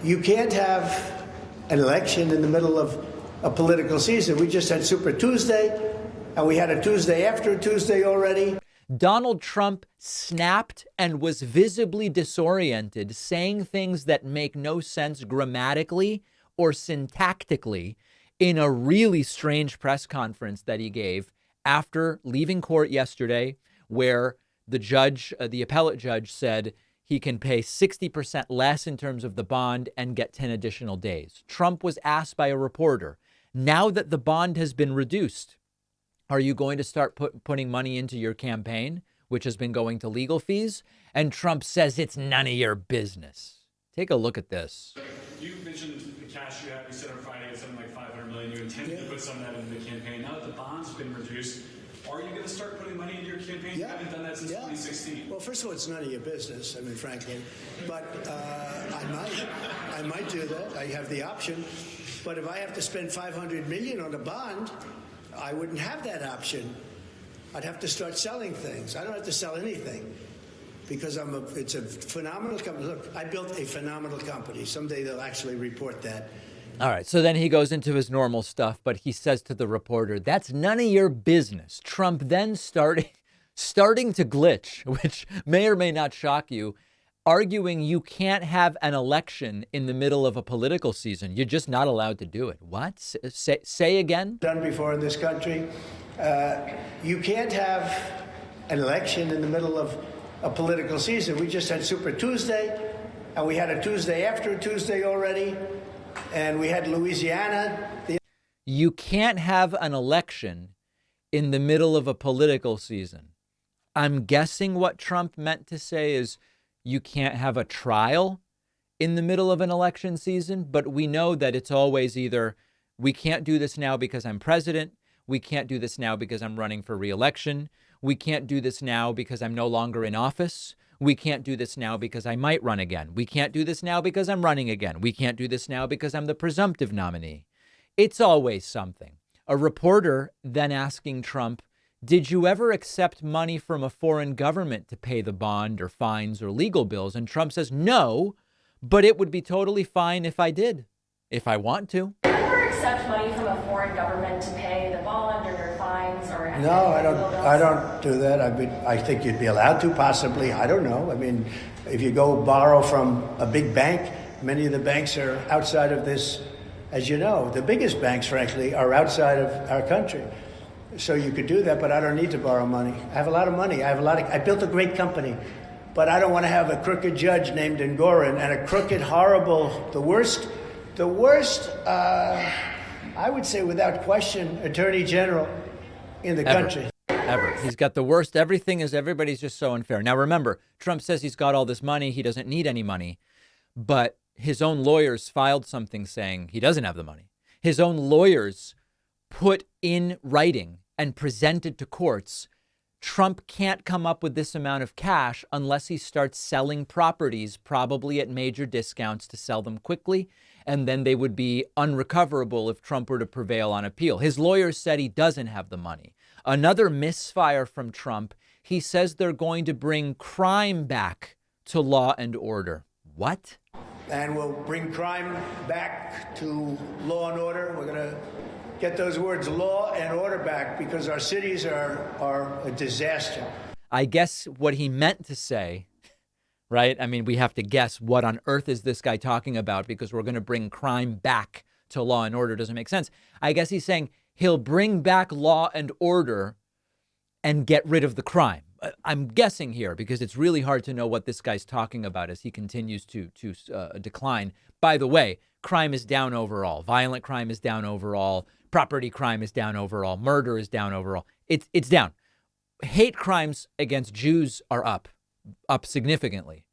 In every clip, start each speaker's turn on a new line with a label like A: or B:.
A: You can't have an election in the middle of a political season. We just had Super Tuesday, and we had a Tuesday after Tuesday already.
B: Donald Trump snapped and was visibly disoriented, saying things that make no sense grammatically or syntactically in a really strange press conference that he gave after leaving court yesterday, where the judge, the appellate judge, said he can pay 60% less in terms of the bond and get 10 additional days. Trump was asked by a reporter, now that the bond has been reduced, are you going to start putting money into your campaign, which has been going to legal fees? And Trump says it's none of your business. Take a look at this.
C: You mentioned the cash you have. You said on Friday it's something like $500 million. You intended to put some of that into the campaign. Now that the bond's been reduced, are you going to start putting money into your campaign? You haven't done that since 2016.
A: Well, first of all, it's none of your business. I mean, frankly, but I might do that. I have the option. But if I have to spend $500 million on a bond, I wouldn't have that option. I'd have to start selling things. I don't have to sell anything because it's a phenomenal company. Look, I built a phenomenal company. Someday they'll actually report that.
B: All right. So then he goes into his normal stuff, but he says to the reporter, that's none of your business. Trump then starting to glitch, which may or may not shock you, arguing you can't have an election in the middle of a political season. You're just not allowed to do it. What? Say again?
A: Done before in this country. You can't have an election in the middle of a political season. We just had Super Tuesday, and we had a Tuesday after Tuesday already, and we had Louisiana.
B: You can't have an election in the middle of a political season. I'm guessing what Trump meant to say is you can't have a trial in the middle of an election season, but we know that it's always either we can't do this now because I'm president, we can't do this now because I'm running for re-election, we can't do this now because I'm no longer in office, we can't do this now because I might run again, we can't do this now because I'm running again, we can't do this now because I'm the presumptive nominee. It's always something. A reporter then asking Trump, did you ever accept money from a foreign government to pay the bond or fines or legal bills? And Trump says, no, but it would be totally fine if I did, if I want to.
D: Do you ever accept money from a foreign government to pay the bond or your fines or anything?
A: No, I don't do that. I think you'd be allowed to, possibly. I don't know. I mean, if you go borrow from a big bank, many of the banks are outside of this, as you know. The biggest banks, frankly, are outside of our country. So you could do that, but I don't need to borrow money. I have a lot of money. I built a great company, but I don't want to have a crooked judge named Engoron and a crooked, horrible, the worst, I would say without question, attorney general in the country.
B: Ever. He's got the worst. Everybody's just so unfair. Now, remember, Trump says he's got all this money. He doesn't need any money, but his own lawyers filed something saying he doesn't have the money. His own lawyers put in writing and presented to courts, Trump can't come up with this amount of cash unless he starts selling properties, probably at major discounts to sell them quickly, and then they would be unrecoverable if Trump were to prevail on appeal. His lawyers said he doesn't have the money. Another misfire from Trump, he says they're going to bring crime back to law and order. What?
A: And we'll bring crime back to law and order. We're going to get those words law and order back because our cities are a disaster.
B: I guess what he meant to say, right? I mean, we have to guess what on earth is this guy talking about because we're going to bring crime back to law and order. Doesn't make sense. I guess he's saying he'll bring back law and order and get rid of the crime. I'm guessing here because it's really hard to know what this guy's talking about as he continues to decline. By the way, crime is down overall. Violent crime is down overall. Property crime is down overall. Murder is down overall. It's down. Hate crimes against Jews are up significantly.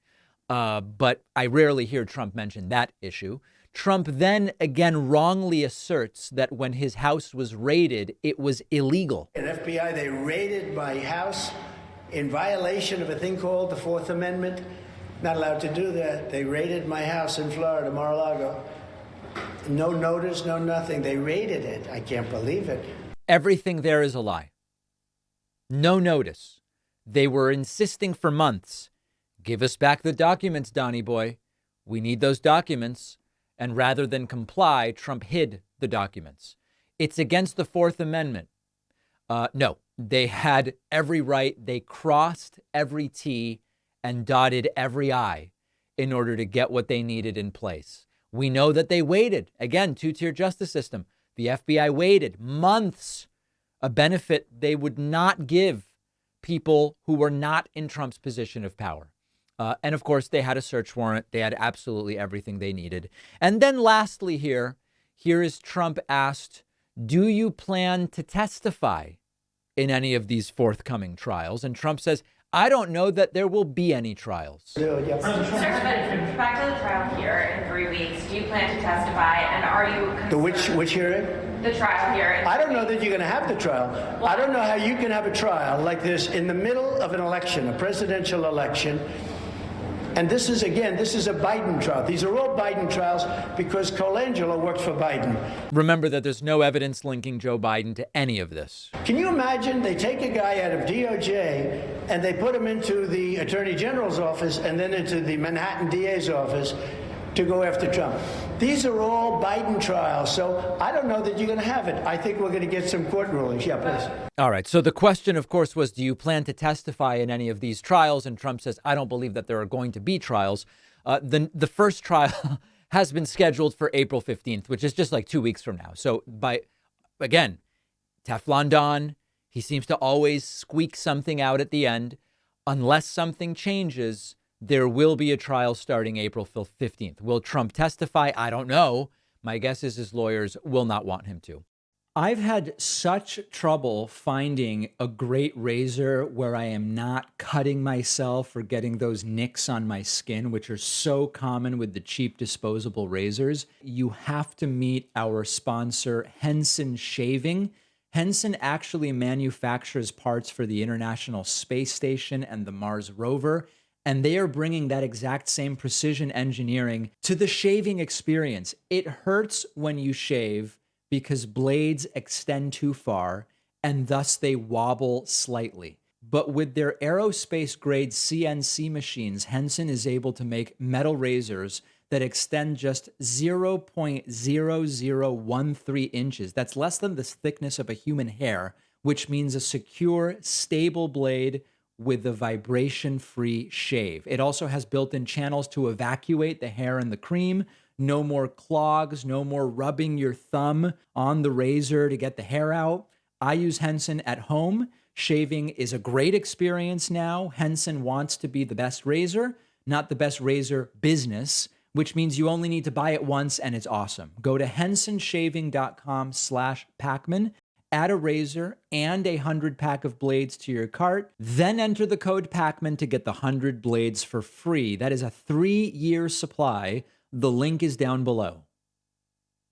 B: But I rarely hear Trump mention that issue. Trump then again wrongly asserts that when his house was raided, it was illegal.
A: An FBI, they raided my house in violation of a thing called the Fourth Amendment. Not allowed to do that. They raided my house in Florida, Mar-a-Lago. No notice, no nothing. They raided it. I can't believe it.
B: Everything there is a lie. No notice. They were insisting for months. Give us back the documents, Donnie boy. We need those documents. And rather than comply, Trump hid the documents. It's against the Fourth Amendment. No, they had every right. They crossed every T and dotted every I in order to get what they needed in place. We know that they waited. Again, two-tier justice system. The FBI waited months, a benefit they would not give people who were not in Trump's position of power. And of course, they had a search warrant. They had absolutely everything they needed. And then lastly here is Trump asked, do you plan to testify in any of these forthcoming trials? And Trump says, I don't know that there will be any trials.
D: Sir, but back to the trial here in 3 weeks. Do you plan to testify? And are you concerned?
A: Which hearing?
D: The trial here.
A: I don't know that you're going to have the trial. I don't know how you can have a trial like this in the middle of an election, a presidential election. And this is a Biden trial. These are all Biden trials because Colangelo worked for Biden.
B: Remember that there's no evidence linking Joe Biden to any of this.
A: Can you imagine they take a guy out of DOJ and they put him into the Attorney General's office and then into the Manhattan DA's office to go after Trump? These are all Biden trials, so I don't know that you're going to have it. I think we're going to get some court rulings. Yeah, please.
B: All right. So the question, of course, was, do you plan to testify in any of these trials? And Trump says, I don't believe that there are going to be trials. The first trial has been scheduled for April 15th, which is just like 2 weeks from now. So again, Teflon Don, he seems to always squeak something out at the end. Unless something changes, there will be a trial starting April 15th. Will Trump testify? I don't know. My guess is his lawyers will not want him to. I've had such trouble finding a great razor where I am not cutting myself or getting those nicks on my skin, which are so common with the cheap disposable razors. You have to meet our sponsor, Henson Shaving. Henson actually manufactures parts for the International Space Station and the Mars rover. And they are bringing that exact same precision engineering to the shaving experience. It hurts when you shave because blades extend too far and thus they wobble slightly. But with their aerospace grade CNC machines, Henson is able to make metal razors that extend just 0.0013 inches. That's less than the thickness of a human hair, which means a secure, stable blade with a vibration-free shave. It also has built-in channels to evacuate the hair and the cream. No more clogs, no more rubbing your thumb on the razor to get the hair out. I use Henson at home. Shaving is a great experience now. Henson wants to be the best razor, not the best razor business, which means you only need to buy it once and it's awesome. Go to hensonshaving.com/Pacman. Add a razor and a 100-pack of blades to your cart. Then enter the code Pacman to get the 100 blades for free. That is a 3-year supply. The link is down below.